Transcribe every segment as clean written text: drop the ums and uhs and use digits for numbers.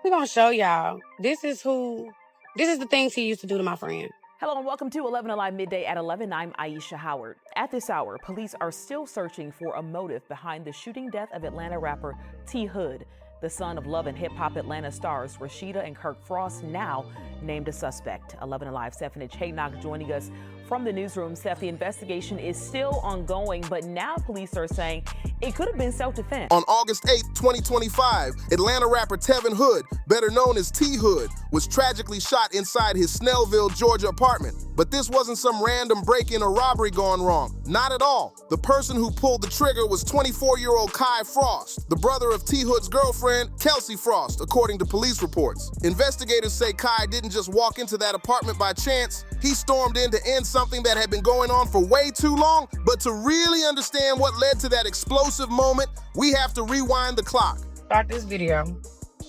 We're gonna show y'all. This is the things he used to do to my friend. Hello and welcome to 11 Alive Midday at 11. I'm Aisha Howard. At this hour, police are still searching for a motive behind the shooting death of Atlanta rapper T. Hood, the son of Love and Hip Hop Atlanta stars Rashida and Kirk Frost, now named a suspect. 11 Alive Stephanie Chaynock joining us from the newsroom. Steph, the investigation is still ongoing, but now police are saying it could have been self-defense. On August 8, 2025, Atlanta rapper Tevin Hood, better known as T. Hood, was tragically shot inside his Snellville, Georgia apartment. But this wasn't some random break-in or robbery gone wrong. Not at all. The person who pulled the trigger was 24-year-old Kai Frost, the brother of T. Hood's girlfriend, Kelsey Frost, according to police reports. Investigators say Kai didn't just walk into that apartment by chance. He stormed in to end something that had been going on for way too long. But to really understand what led to that explosive moment, we have to rewind the clock. Start this video.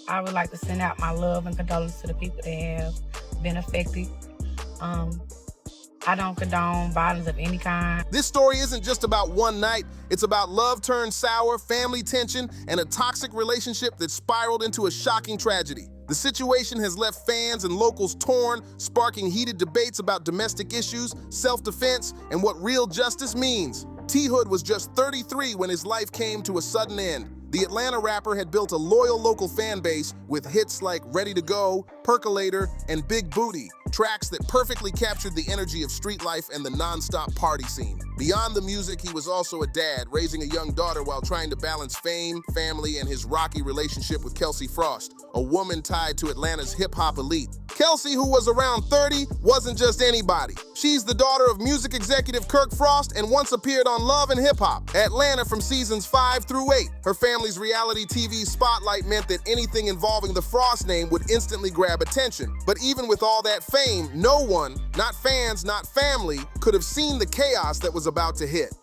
I would like to send out my love and condolences to the people that have been affected. I don't condone violence of any kind. This story isn't just about one night. It's about love turned sour, family tension, and a toxic relationship that spiraled into a shocking tragedy. The situation has left fans and locals torn, sparking heated debates about domestic issues, self-defense, and what real justice means. T. Hood was just 33 when his life came to a sudden end. The Atlanta rapper had built a loyal local fan base with hits like Ready to Go, Percolator, and Big Booty, tracks that perfectly captured the energy of street life and the non-stop party scene. Beyond the music, he was also a dad, raising a young daughter while trying to balance fame, family, and his rocky relationship with Kelsey Frost, a woman tied to Atlanta's hip-hop elite. Kelsey, who was around 30, wasn't just anybody. She's the daughter of music executive Kirk Frost and once appeared on Love and Hip Hop Atlanta from seasons 5 through 8. Her family's reality TV spotlight meant that anything involving the Frost name would instantly grab attention. But even with all that fame, no one, not fans, not family, could have seen the chaos that was about to hit.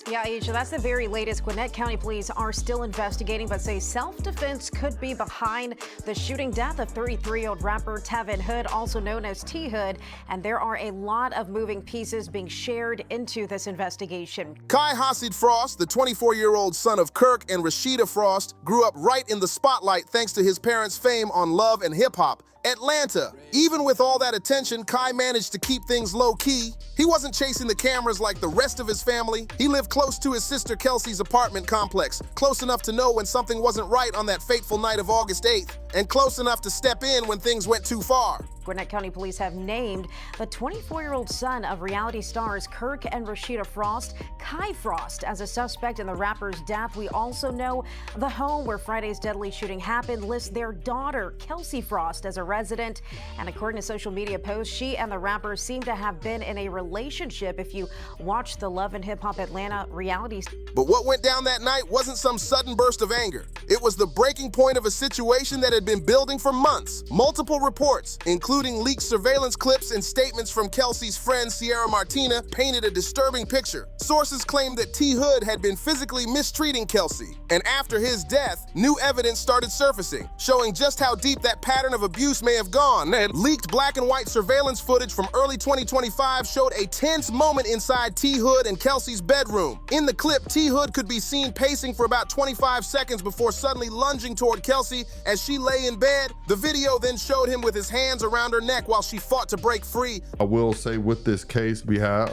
Yeah, Aisha, that's the very latest. Gwinnett County Police are still investigating, but say self-defense could be behind the shooting death of 33-year-old rapper Tevin Hood, also known as T. Hood, and there are a lot of moving pieces being shared into this investigation. Kai Hasid Frost, the 24-year-old son of Kirk and Rashida Frost, grew up right in the spotlight thanks to his parents' fame on Love and Hip Hop Atlanta. Even with all that attention, Kai managed to keep things low-key. He wasn't chasing the cameras like the rest of his family. He lived close to his sister Kelsey's apartment complex, close enough to know when something wasn't right on that fateful night of August 8th, and close enough to step in when things went too far. Gwinnett County Police have named the 24-year-old son of reality stars Kirk and Rashida Frost, Kai Frost, as a suspect in the rapper's death. We also know the home where Friday's deadly shooting happened lists their daughter, Kelsey Frost, as a resident. And according to social media posts, she and the rapper seem to have been in a relationship if you watch the Love and Hip Hop Atlanta reality. But what went down that night wasn't some sudden burst of anger. It was the breaking point of a situation that had been building for months. Multiple reports, including leaked surveillance clips and statements from Kelsey's friend Sierra Martina, painted a disturbing picture. Sources claimed that T. Hood had been physically mistreating Kelsey, and after his death, new evidence started surfacing, showing just how deep that pattern of abuse may have gone. Leaked black and white surveillance footage from early 2025 showed a tense moment inside T. Hood and Kelsey's bedroom. In the clip, T. Hood could be seen pacing for about 25 seconds before suddenly lunging toward Kelsey as she lay in bed. The video then showed him with his hands around her neck while she fought to break free. I will say with this case behind,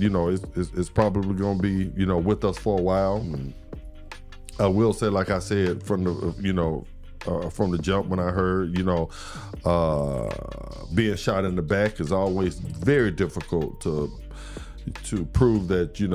it's probably going to be, with us for a while. And I will say, like I said, from the jump when I heard, being shot in the back is always very difficult to prove that you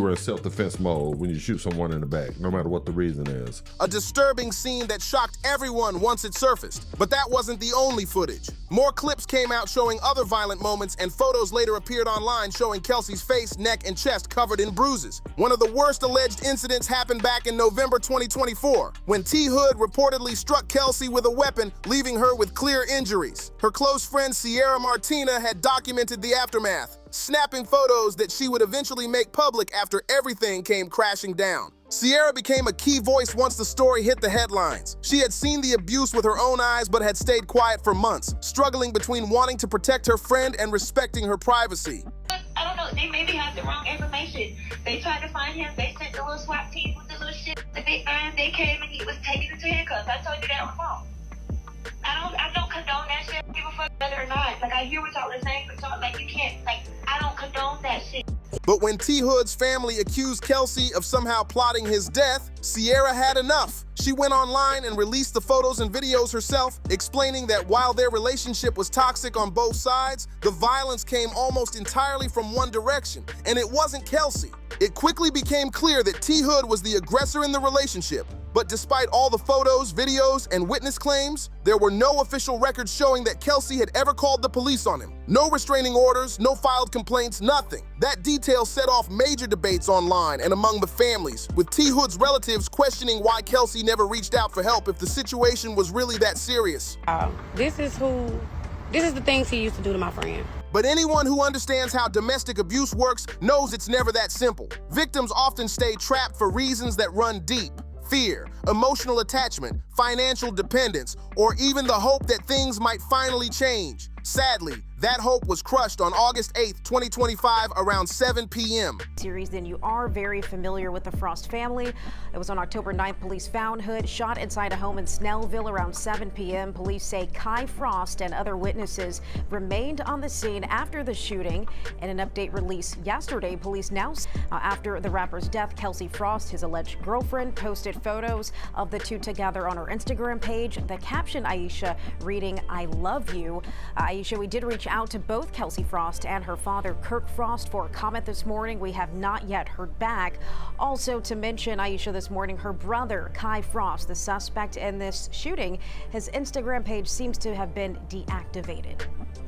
were in self-defense mode when you shoot someone in the back, no matter what the reason is. A disturbing scene that shocked everyone once it surfaced. But that wasn't the only footage. More clips came out showing other violent moments, and photos later appeared online showing Kelsey's face, neck, and chest covered in bruises. One of the worst alleged incidents happened back in November 2024, when T. Hood reportedly struck Kelsey with a weapon, leaving her with clear injuries. Her close friend Sierra Martina had documented the aftermath, snapping photos that she would eventually make public after everything came crashing down. Sierra became a key voice once the story hit the headlines. She had seen the abuse with her own eyes but had stayed quiet for months, struggling between wanting to protect her friend and respecting her privacy. I don't know, they maybe had the wrong information. They tried to find him. They sent the little SWAT team with the little shit, the big iron. They came and he was taken into handcuffs. I told you that on the phone. I don't condone that shit. I don't give a fuck whether or not. Like, I hear what y'all are saying, but y'all, like, you can't, like, I don't condone that shit. But when T. Hood's family accused Kelsey of somehow plotting his death, Sierra had enough. She went online and released the photos and videos herself, explaining that while their relationship was toxic on both sides, the violence came almost entirely from one direction, and it wasn't Kelsey. It quickly became clear that T. Hood was the aggressor in the relationship. But despite all the photos, videos, and witness claims, there were no official records showing that Kelsey had ever called the police on him. No restraining orders, no filed complaints, nothing. That detail set off major debates online and among the families, with T. Hood's relatives questioning why Kelsey never reached out for help if the situation was really that serious. This is the things he used to do to my friend. But anyone who understands how domestic abuse works knows it's never that simple. Victims often stay trapped for reasons that run deep. Fear, emotional attachment, financial dependence, or even the hope that things might finally change. Sadly, that hope was crushed on August 8th, 2025, around 7 p.m. Series, then you are very familiar with the Frost family. It was on October 9th, police found Hood shot inside a home in Snellville around 7 p.m. Police say Kai Frost and other witnesses remained on the scene after the shooting. In an update released yesterday, police now, after the rapper's death, Kelsey Frost, his alleged girlfriend, posted photos of the two together on her Instagram page. The caption, Aisha, reading, "I love you." Aisha, we did reach out to both Kelsey Frost and her father, Kirk Frost, for a comment this morning. We have not yet heard back. Also to mention, Aisha, this morning, her brother, Kai Frost, the suspect in this shooting, his Instagram page seems to have been deactivated.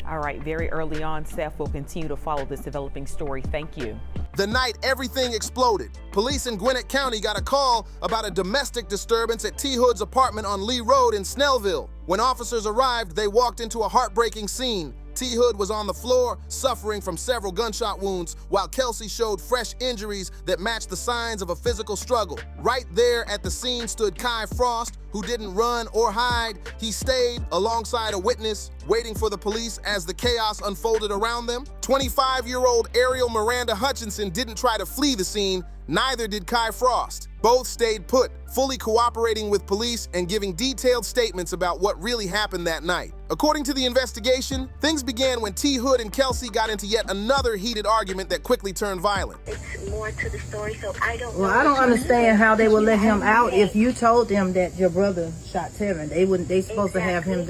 All right, very early on, Steph will continue to follow this developing story. Thank you. The night everything exploded, police in Gwinnett County got a call about a domestic disturbance at T. Hood's apartment on Lee Road in Snellville. When officers arrived, they walked into a heartbreaking scene. T. Hood was on the floor, suffering from several gunshot wounds, while Kelsey showed fresh injuries that matched the signs of a physical struggle. Right there at the scene stood Kai Frost, who didn't run or hide. He stayed alongside a witness, waiting for the police as the chaos unfolded around them. 25-year-old Ariel Miranda Hutchinson didn't try to flee the scene, neither did Kai Frost. Both stayed put, fully cooperating with police and giving detailed statements about what really happened that night. According to the investigation, things began when T. Hood and Kelsey got into yet another heated argument that quickly turned violent. It's more to the story, so I don't know. Well, I don't understand how they would let him out if you told them that your brother shot Tevin. They wouldn't. They supposed to have him.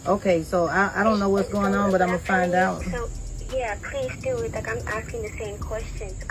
Okay, so I don't know what's going on, but I'm gonna find out. So yeah, please do. Like, I'm asking the same questions.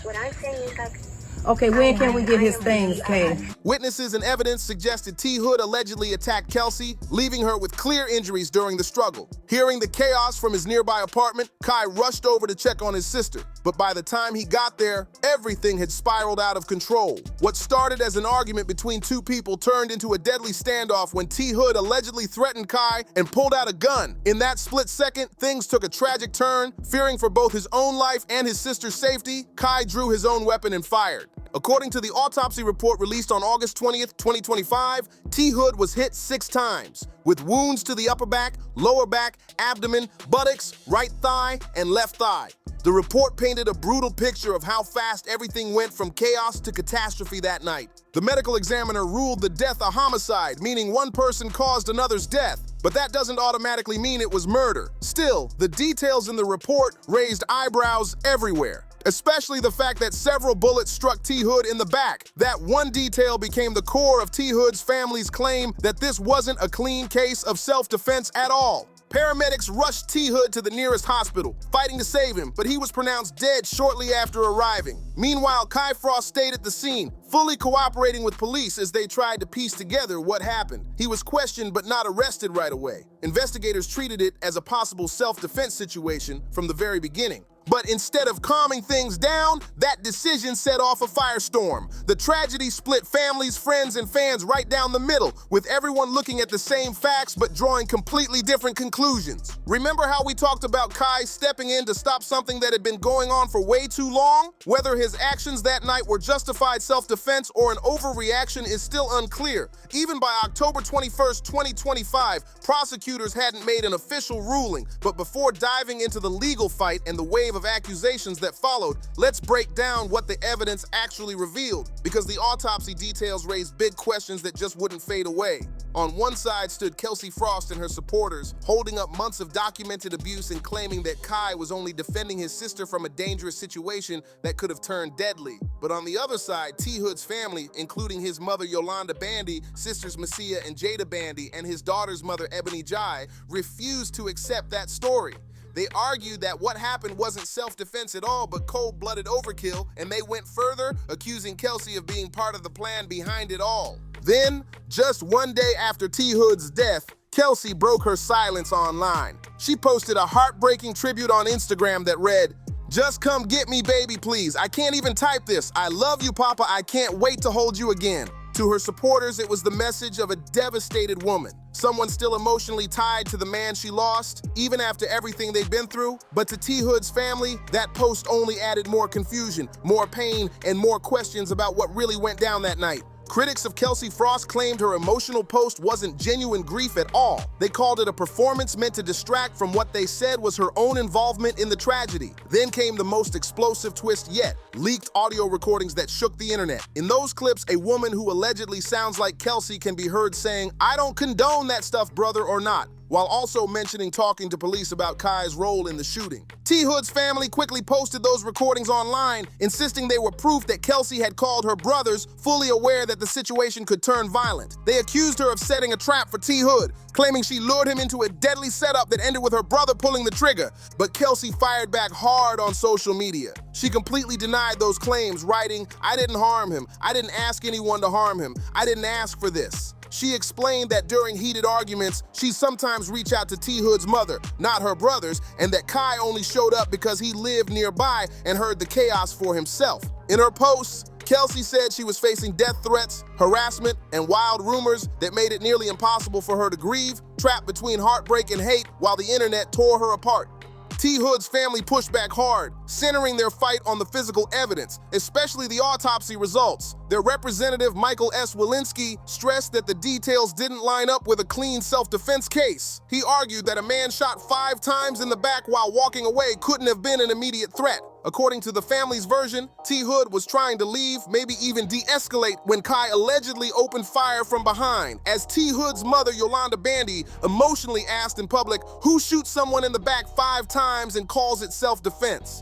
What I'm saying is, like, okay, when can we get his things, Kay? Witnesses and evidence suggested T. Hood allegedly attacked Kelsey, leaving her with clear injuries during the struggle. Hearing the chaos from his nearby apartment, Kai rushed over to check on his sister. But by the time he got there, everything had spiraled out of control. What started as an argument between two people turned into a deadly standoff when T. Hood allegedly threatened Kai and pulled out a gun. In that split second, things took a tragic turn. Fearing for both his own life and his sister's safety, Kai drew his own weapon and fired. According to the autopsy report released on August 20th, 2025, T. Hood was hit 6 times, with wounds to the upper back, lower back, abdomen, buttocks, right thigh, and left thigh. The report painted a brutal picture of how fast everything went from chaos to catastrophe that night. The medical examiner ruled the death a homicide, meaning one person caused another's death. But that doesn't automatically mean it was murder. Still, the details in the report raised eyebrows everywhere, especially the fact that several bullets struck T. Hood in the back. That one detail became the core of T. Hood's family's claim that this wasn't a clean case of self-defense at all. Paramedics rushed T. Hood to the nearest hospital, fighting to save him, but he was pronounced dead shortly after arriving. Meanwhile, Kai Frost stayed at the scene, fully cooperating with police as they tried to piece together what happened. He was questioned but not arrested right away. Investigators treated it as a possible self-defense situation from the very beginning. But instead of calming things down, that decision set off a firestorm. The tragedy split families, friends, and fans right down the middle, with everyone looking at the same facts but drawing completely different conclusions. Remember how we talked about Kai stepping in to stop something that had been going on for way too long? Whether his actions that night were justified self-defense or an overreaction is still unclear. Even by October 21st, 2025, prosecutors hadn't made an official ruling, but before diving into the legal fight and the way wave of accusations that followed, let's break down what the evidence actually revealed, because the autopsy details raised big questions that just wouldn't fade away. On one side stood Kelsey Frost and her supporters, holding up months of documented abuse and claiming that Kai was only defending his sister from a dangerous situation that could have turned deadly. But on the other side, T. Hood's family, including his mother Yolanda Bandy, sisters Messia and Jada Bandy, and his daughter's mother Ebony Jai, refused to accept that story. They argued that what happened wasn't self-defense at all, but cold-blooded overkill, and they went further, accusing Kelsey of being part of the plan behind it all. Then, just one day after T. Hood's death, Kelsey broke her silence online. She posted a heartbreaking tribute on Instagram that read, "Just come get me, baby, please. I can't even type this. I love you, Papa. I can't wait to hold you again." To her supporters, it was the message of a devastated woman, someone still emotionally tied to the man she lost, even after everything they've been through. But to T. Hood's family, that post only added more confusion, more pain, and more questions about what really went down that night. Critics of Kelsey Frost claimed her emotional post wasn't genuine grief at all. They called it a performance meant to distract from what they said was her own involvement in the tragedy. Then came the most explosive twist yet, leaked audio recordings that shook the internet. In those clips, a woman who allegedly sounds like Kelsey can be heard saying, "I don't condone that stuff, brother," or not, while also mentioning talking to police about Kai's role in the shooting. T. Hood's family quickly posted those recordings online, insisting they were proof that Kelsey had called her brothers, fully aware that the situation could turn violent. They accused her of setting a trap for T. Hood, claiming she lured him into a deadly setup that ended with her brother pulling the trigger. But Kelsey fired back hard on social media. She completely denied those claims, writing, "I didn't harm him. I didn't ask anyone to harm him. I didn't ask for this." She explained that during heated arguments, she sometimes reached out to T. Hood's mother, not her brothers, and that Kai only showed up because he lived nearby and heard the chaos for himself. In her posts, Kelsey said she was facing death threats, harassment, and wild rumors that made it nearly impossible for her to grieve, trapped between heartbreak and hate while the internet tore her apart. T. Hood's family pushed back hard, centering their fight on the physical evidence, especially the autopsy results. Their representative, Michael S. Walensky, stressed that the details didn't line up with a clean self-defense case. He argued that a man shot 5 times in the back while walking away couldn't have been an immediate threat. According to the family's version, T. Hood was trying to leave, maybe even de-escalate, when Kai allegedly opened fire from behind, as T. Hood's mother, Yolanda Bandy, emotionally asked in public, "Who shoots someone in the back 5 times and calls it self-defense?"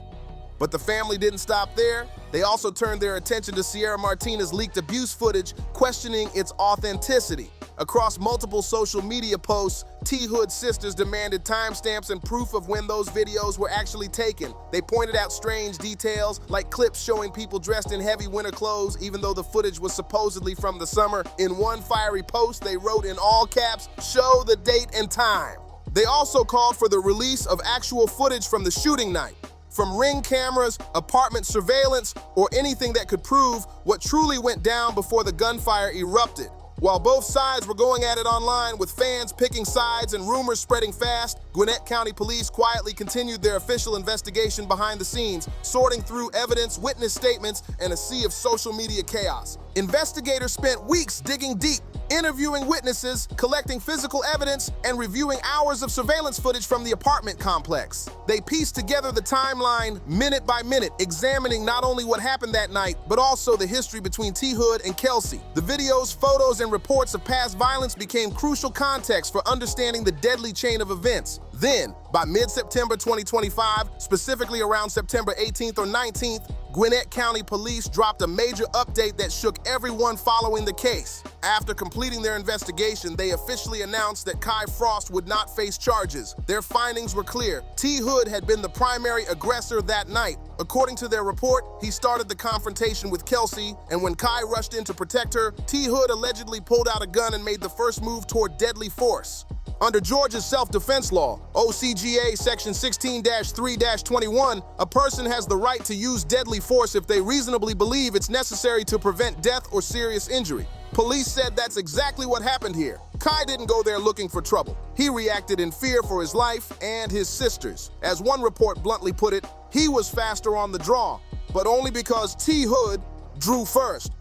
But the family didn't stop there. They also turned their attention to Sierra Martinez's leaked abuse footage, questioning its authenticity. Across multiple social media posts, T. Hood's sisters demanded timestamps and proof of when those videos were actually taken. They pointed out strange details, like clips showing people dressed in heavy winter clothes, even though the footage was supposedly from the summer. In one fiery post, they wrote in all caps, "Show the date and time." They also called for the release of actual footage from the shooting night, from Ring cameras, apartment surveillance, or anything that could prove what truly went down before the gunfire erupted. While both sides were going at it online, with fans picking sides and rumors spreading fast, Gwinnett County Police quietly continued their official investigation behind the scenes, sorting through evidence, witness statements, and a sea of social media chaos. Investigators spent weeks digging deep, interviewing witnesses, collecting physical evidence, and reviewing hours of surveillance footage from the apartment complex. They pieced together the timeline minute by minute, examining not only what happened that night, but also the history between T. Hood and Kelsey. The videos, photos, and reports of past violence became crucial context for understanding the deadly chain of events. Then, by mid-September 2025, specifically around September 18th or 19th, Gwinnett County Police dropped a major update that shook everyone following the case. After completing their investigation, they officially announced that Kai Frost would not face charges. Their findings were clear. T. Hood had been the primary aggressor that night. According to their report, he started the confrontation with Kelsey, and when Kai rushed in to protect her, T. Hood allegedly pulled out a gun and made the first move toward deadly force. Under Georgia's self-defense law, OCGA Section 16-3-21, a person has the right to use deadly force if they reasonably believe it's necessary to prevent death or serious injury. Police said that's exactly what happened here. Kai didn't go there looking for trouble. He reacted in fear for his life and his sisters. As one report bluntly put it, he was faster on the draw, but only because T. Hood drew first.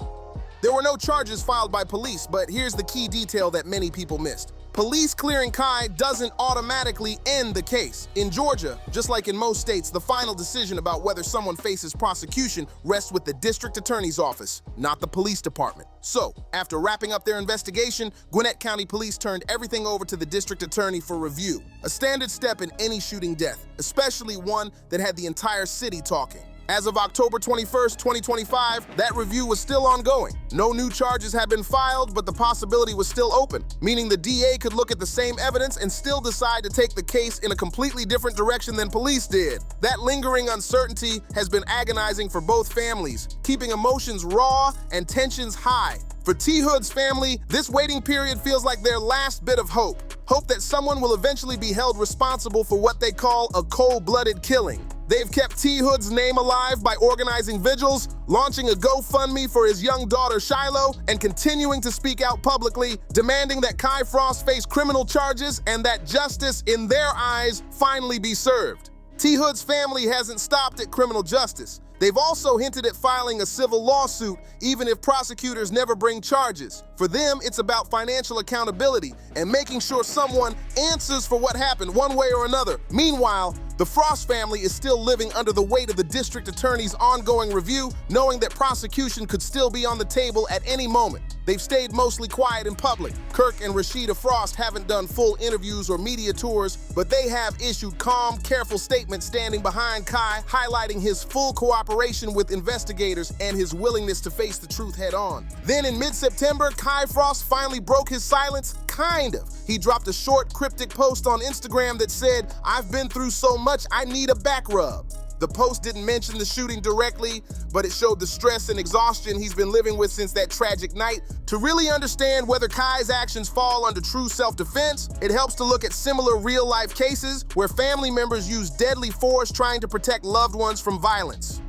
There were no charges filed by police, but here's the key detail that many people missed. Police clearing Kai doesn't automatically end the case. In Georgia, just like in most states, the final decision about whether someone faces prosecution rests with the district attorney's office, not the police department. So, after wrapping up their investigation, Gwinnett County Police turned everything over to the district attorney for review. A standard step in any shooting death, especially one that had the entire city talking. As of October 21st, 2025, that review was still ongoing. No new charges had been filed, but the possibility was still open, meaning the DA could look at the same evidence and still decide to take the case in a completely different direction than police did. That lingering uncertainty has been agonizing for both families, keeping emotions raw and tensions high. For T. Hood's family, this waiting period feels like their last bit of hope. Hope that someone will eventually be held responsible for what they call a cold-blooded killing. They've kept T. Hood's name alive by organizing vigils, launching a GoFundMe for his young daughter Shiloh, and continuing to speak out publicly, demanding that Kai Frost face criminal charges and that justice, in their eyes, finally be served. T. Hood's family hasn't stopped at criminal justice. They've also hinted at filing a civil lawsuit, even if prosecutors never bring charges. For them, it's about financial accountability and making sure someone answers for what happened one way or another. Meanwhile, the Frost family is still living under the weight of the district attorney's ongoing review, knowing that prosecution could still be on the table at any moment. They've stayed mostly quiet in public. Kirk and Rashida Frost haven't done full interviews or media tours, but they have issued calm, careful statements standing behind Kai, highlighting his full cooperation with investigators and his willingness to face the truth head on. Then in mid-September, Kai Frost finally broke his silence, kind of. He dropped a short, cryptic post on Instagram that said, "I've been through so much, I need a back rub." The post didn't mention the shooting directly, but it showed the stress and exhaustion he's been living with since that tragic night. To really understand whether Kai's actions fall under true self-defense, it helps to look at similar real-life cases where family members use deadly force trying to protect loved ones from violence.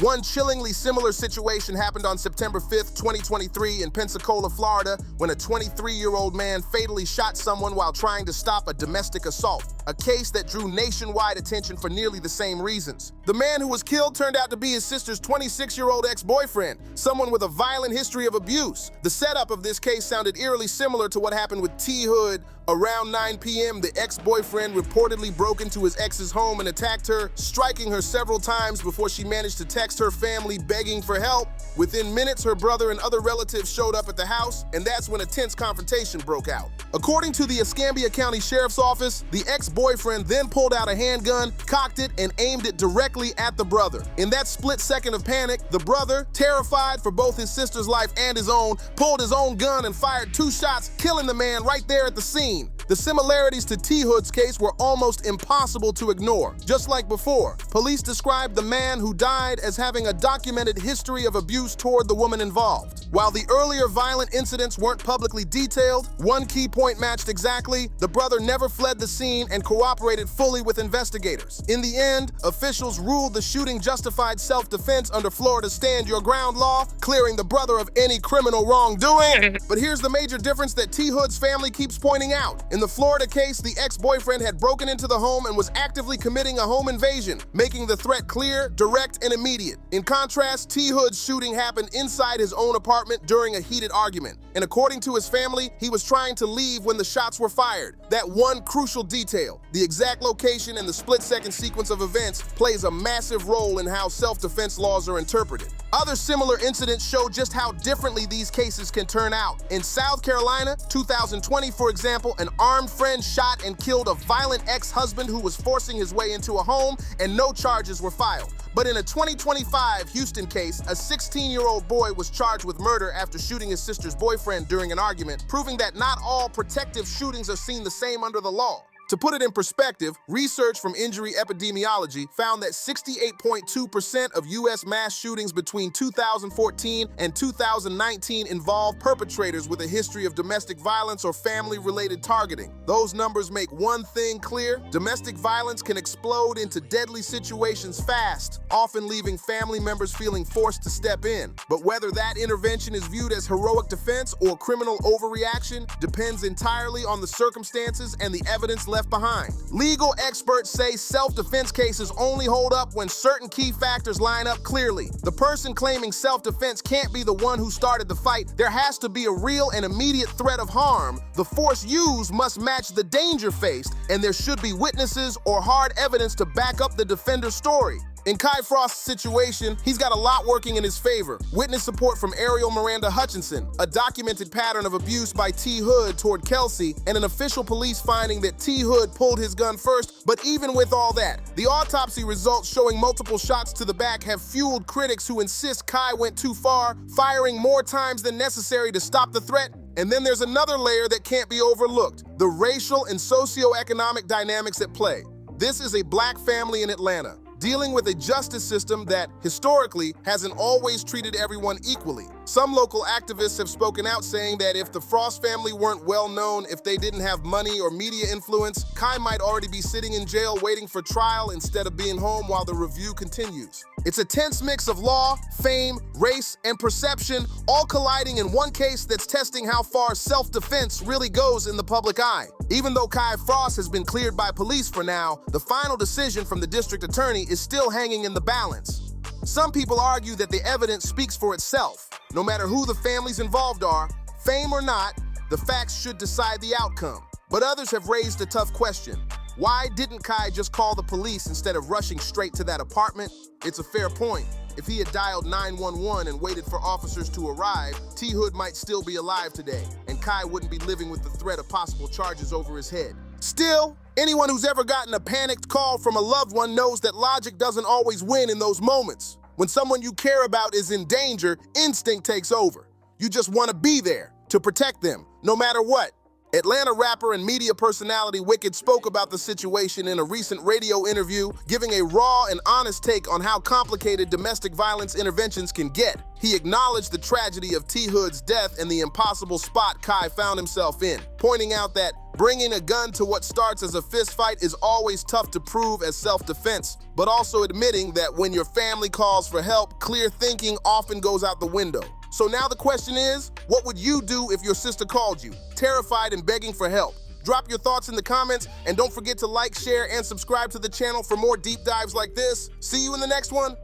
One chillingly similar situation happened on September 5th, 2023 in Pensacola, Florida, when a 23-year-old man fatally shot someone while trying to stop a domestic assault, a case that drew nationwide attention for nearly the same reasons. The man who was killed turned out to be his sister's 26-year-old ex-boyfriend, someone with a violent history of abuse. The setup of this case sounded eerily similar to what happened with T. Hood. Around 9 p.m., the ex-boyfriend reportedly broke into his ex's home and attacked her, striking her several times before she managed to text her family begging for help. Within minutes, her brother and other relatives showed up at the house, and that's when a tense confrontation broke out. According to the Escambia County Sheriff's Office, the ex-boyfriend then pulled out a handgun, cocked it, and aimed it directly at the brother. In that split second of panic, the brother, terrified for both his sister's life and his own, pulled his own gun and fired 2 shots, killing the man right there at the scene. The similarities to T. Hood's case were almost impossible to ignore. Just like before, police described the man who died as having a documented history of abuse toward the woman involved. While the earlier violent incidents weren't publicly detailed, one key point matched exactly: the brother never fled the scene and cooperated fully with investigators. In the end, officials ruled the shooting justified self-defense under Florida's Stand Your Ground law, clearing the brother of any criminal wrongdoing. But here's the major difference that T. Hood's family keeps pointing out. In the Florida case, the ex-boyfriend had broken into the home and was actively committing a home invasion, making the threat clear, direct, and immediate. In contrast, T. Hood's shooting happened inside his own apartment during a heated argument. And according to his family, he was trying to leave when the shots were fired. That one crucial detail, the exact location and the split-second sequence of events, plays a massive role in how self-defense laws are interpreted. Other similar incidents show just how differently these cases can turn out. In South Carolina, 2020, for example, an armed friend shot and killed a violent ex-husband who was forcing his way into a home, and no charges were filed. But in a 2025 Houston case, a 16-year-old boy was charged with murder after shooting his sister's boyfriend during an argument, proving that not all protective shootings are seen the same under the law. To put it in perspective, research from Injury Epidemiology found that 68.2% of U.S. mass shootings between 2014 and 2019 involved perpetrators with a history of domestic violence or family-related targeting. Those numbers make one thing clear: domestic violence can explode into deadly situations fast, often leaving family members feeling forced to step in. But whether that intervention is viewed as heroic defense or criminal overreaction depends entirely on the circumstances and the evidence left left behind. Legal experts say self-defense cases only hold up when certain key factors line up clearly. The person claiming self-defense can't be the one who started the fight. There has to be a real and immediate threat of harm. The force used must match the danger faced, and there should be witnesses or hard evidence to back up the defender's story. In Kai Frost's situation, he's got a lot working in his favor. Witness support from Ariel Miranda Hutchinson, a documented pattern of abuse by T. Hood toward Kelsey, and an official police finding that T. Hood pulled his gun first. But even with all that, the autopsy results showing multiple shots to the back have fueled critics who insist Kai went too far, firing more times than necessary to stop the threat. And then there's another layer that can't be overlooked: the racial and socioeconomic dynamics at play. This is a black family in Atlanta, dealing with a justice system that, historically, hasn't always treated everyone equally. Some local activists have spoken out saying that if the Frost family weren't well known, if they didn't have money or media influence, Kai might already be sitting in jail waiting for trial instead of being home while the review continues. It's a tense mix of law, fame, race, and perception, all colliding in one case that's testing how far self-defense really goes in the public eye. Even though Kai Frost has been cleared by police for now, the final decision from the district attorney is still hanging in the balance. Some people argue that the evidence speaks for itself. No matter who the families involved are, fame or not, the facts should decide the outcome. But others have raised a tough question. Why didn't Kai just call the police instead of rushing straight to that apartment? It's a fair point. If he had dialed 911 and waited for officers to arrive, T. Hood might still be alive today, and Kai wouldn't be living with the threat of possible charges over his head. Still, anyone who's ever gotten a panicked call from a loved one knows that logic doesn't always win in those moments. When someone you care about is in danger, instinct takes over. You just want to be there to protect them, no matter what. Atlanta rapper and media personality Wicked spoke about the situation in a recent radio interview, giving a raw and honest take on how complicated domestic violence interventions can get. He acknowledged the tragedy of T. Hood's death and the impossible spot Kai found himself in, pointing out that bringing a gun to what starts as a fistfight is always tough to prove as self-defense, but also admitting that when your family calls for help, clear thinking often goes out the window. So now the question is, what would you do if your sister called you, terrified and begging for help? Drop your thoughts in the comments, and don't forget to like, share, and subscribe to the channel for more deep dives like this. See you in the next one.